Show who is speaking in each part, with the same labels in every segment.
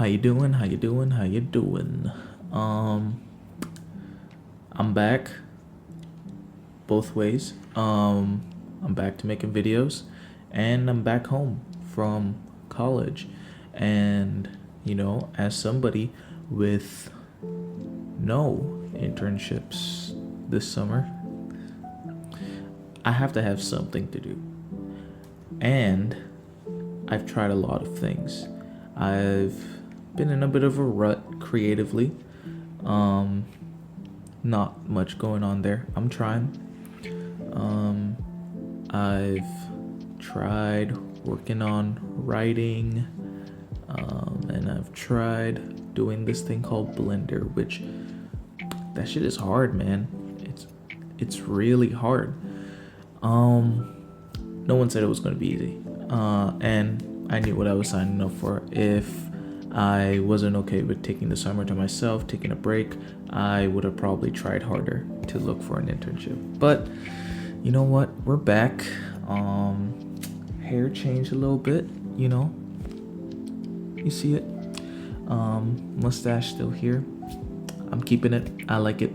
Speaker 1: How you doing? How you doing? How you doing? Um, I'm back both ways. I'm back to making videos, and I'm back home from college. And as somebody with no internships this summer, I have to have something to do. And I've tried a lot of things. I've been in a bit of a rut creatively. Um, Not much going on there. I'm trying. I've tried working on writing, and I've tried doing this thing called Blender, which that shit is hard, man. It's really hard. No one said it was gonna be easy, and I knew what I was signing up for. If I wasn't okay with taking the summer to myself, taking a break, I would have probably tried harder to look for an internship. But you know what? We're back. Hair changed a little bit, You see it? Mustache still here. I'm keeping it. I like it.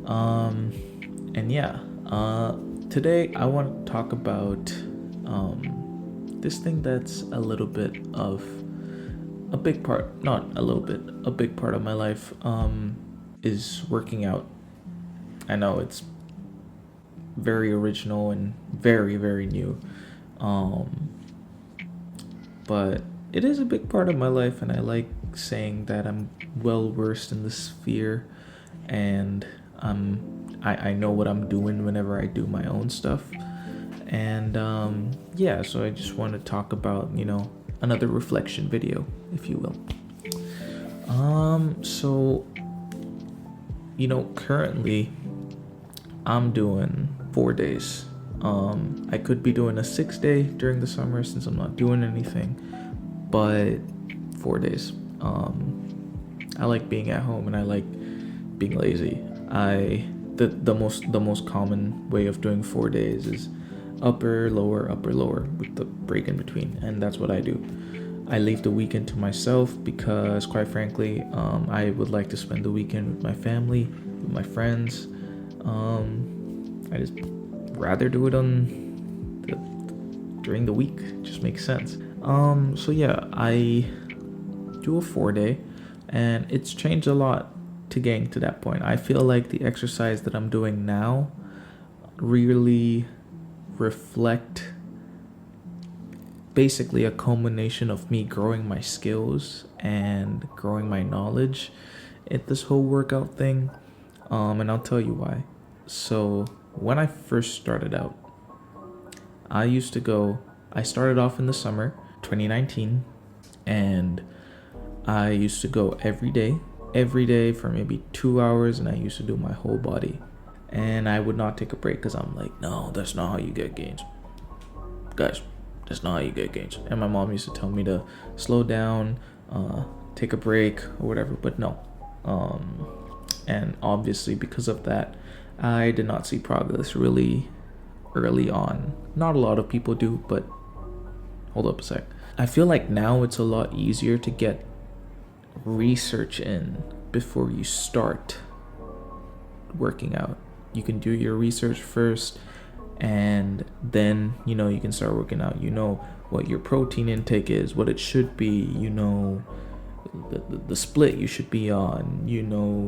Speaker 1: And yeah, today I want to talk about this thing that's a little bit of a big part, not a little bit, a big part of my life, is working out. I know it's very original and very, very new. But it is a big part of my life, and I like saying that I'm well versed in the sphere, and I know what I'm doing whenever I do my own stuff. And yeah, so I just want to talk about, another reflection video, if you will. So currently I'm doing 4 days. I could be doing a 6-day during the summer since I'm not doing anything, but 4 days. I like being at home, and I like being lazy. The most common way of doing 4 days is upper lower with the break in between, and that's what I do. I leave the weekend to myself because, quite frankly, I would like to spend the weekend with my family, with my friends. I just rather do it during the week. It just makes sense. So yeah, I do a 4-day, and it's changed a lot to getting to that point. I feel like the exercise that I'm doing now really reflect basically a culmination of me growing my skills and growing my knowledge at this whole workout thing. And I'll tell you why. So when I first started out, I started off in the summer 2019, and I used to go every day for maybe 2 hours, and I used to do my whole body. And I would not take a break because I'm like, no, that's not how you get gains. Guys, that's not how you get gains. And my mom used to tell me to slow down, take a break or whatever, but no. And obviously because of that, I did not see progress really early on. Not a lot of people do, but hold up a sec. I feel like now it's a lot easier to get research in before you start working out. You can do your research first, and then you can start working out. You know what your protein intake is, what it should be, the split you should be on,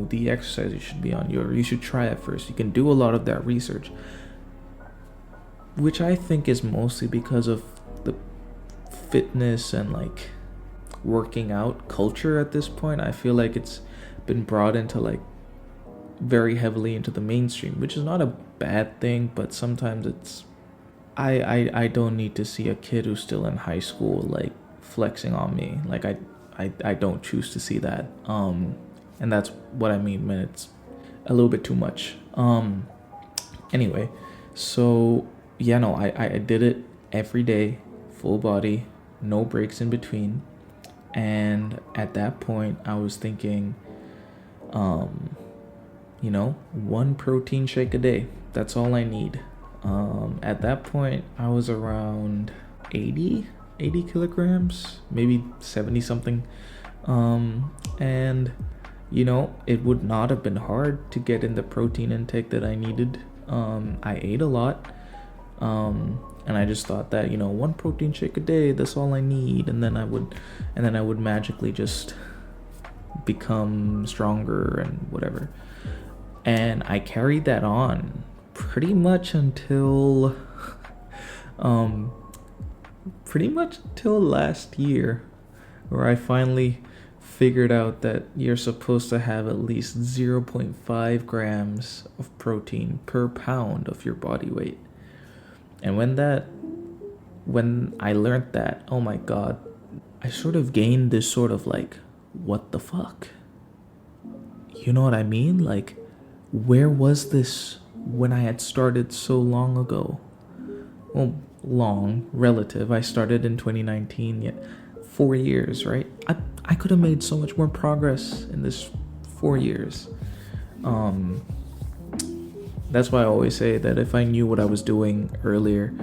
Speaker 1: the exercise you should be on. You should try it first. You can do a lot of that research, which I think is mostly because of the fitness and like working out culture at this point. I feel like it's been brought into like very heavily into the mainstream, which is not a bad thing, but sometimes it's I don't need to see a kid who's still in high school like flexing on me. Like I don't choose to see that. And that's what I mean when it's a little bit too much. Anyway, so yeah, no, I did it every day, full body, no breaks in between. And at that point I was thinking, one protein shake a day. That's all I need. At that point, I was around 80 kilograms, maybe 70 something. And it would not have been hard to get in the protein intake that I needed. I ate a lot. And I just thought that, one protein shake a day, that's all I need. And then I would magically just become stronger and whatever. And I carried that on pretty much until last year, where I finally figured out that you're supposed to have at least 0.5 grams of protein per pound of your body weight. And when I learned that, oh my god, I sort of gained this sort of like, what the fuck? You know what I mean? Like, where was this when I had started so long ago? Well, long, relative. I started in 2019, yet 4 years, right? I could have made so much more progress in this 4 years. That's why I always say that if I knew what I was doing earlier,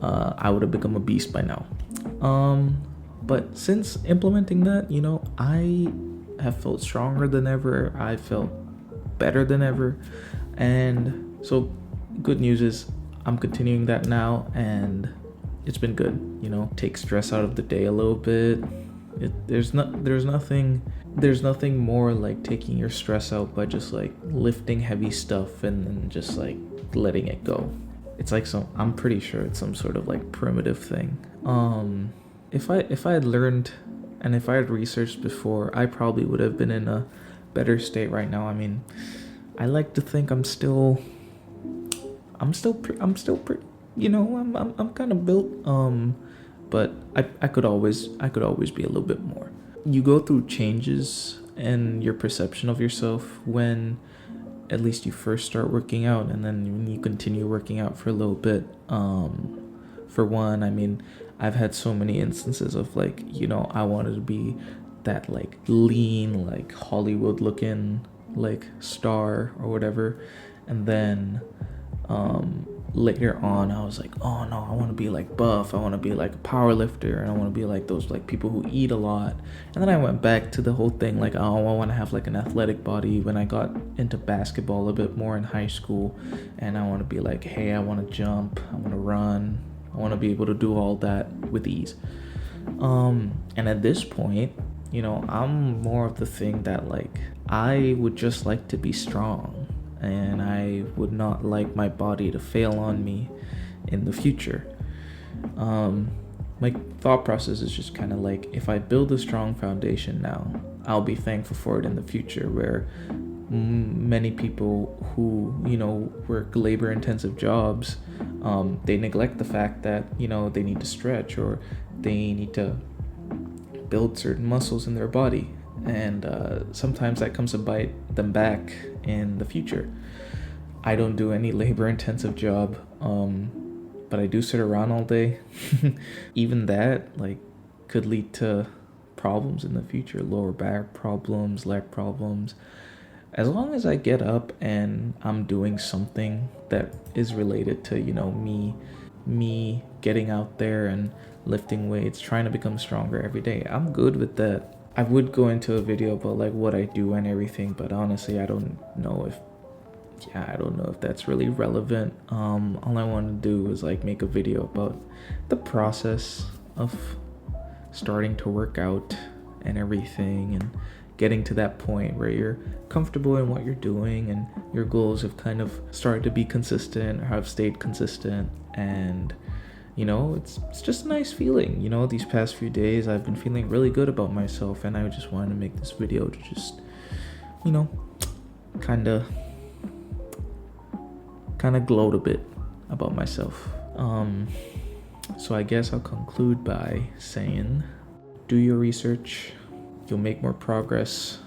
Speaker 1: I would have become a beast by now. But since implementing that, I have felt stronger than ever. I felt better than ever. And so good news is I'm continuing that now, and it's been good. Take stress out of the day a little bit. There's nothing more like taking your stress out by just like lifting heavy stuff and then just like letting it go. It's like I'm pretty sure it's some sort of like primitive thing. If I had learned and if I had researched before, I probably would have been in a better state right now. I mean, I like to think I'm still pretty, I'm kind of built, but I could always be a little bit more. You go through changes in your perception of yourself when at least you first start working out, and then when you continue working out for a little bit. For one, I mean, I've had so many instances of like, I wanted to be that like lean, like Hollywood looking like star or whatever, and then later on I was like, oh no, I want to be like buff, I want to be like a power lifter, and I want to be like those like people who eat a lot. And then I went back to the whole thing like, oh, I want to have like an athletic body when I got into basketball a bit more in high school, and I want to be like, hey, I want to jump, I want to run, I want to be able to do all that with ease. And at this point, I'm more of the thing that like, I would just like to be strong, and I would not like my body to fail on me in the future. My thought process is just kind of like, if I build a strong foundation now, I'll be thankful for it in the future, where many people who work labor intensive jobs, they neglect the fact that they need to stretch, or they need to build certain muscles in their body, and sometimes that comes to bite them back in the future. I don't do any labor intensive job, but I do sit around all day. Even that like could lead to problems in the future, lower back problems, leg problems. As long as I get up and I'm doing something that is related to me getting out there and lifting weights, trying to become stronger every day, I'm good with that. I would go into a video about like what I do and everything, but honestly I don't know if that's really relevant. All I want to do is like make a video about the process of starting to work out and everything, and getting to that point where you're comfortable in what you're doing and your goals have kind of started to be consistent or have stayed consistent. And it's just a nice feeling. These past few days I've been feeling really good about myself, and I just wanted to make this video to just kind of gloat a bit about myself. So I guess I'll conclude by saying, do your research, you'll make more progress,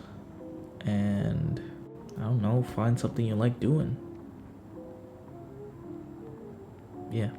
Speaker 1: and I don't know, find something you like doing. Yeah.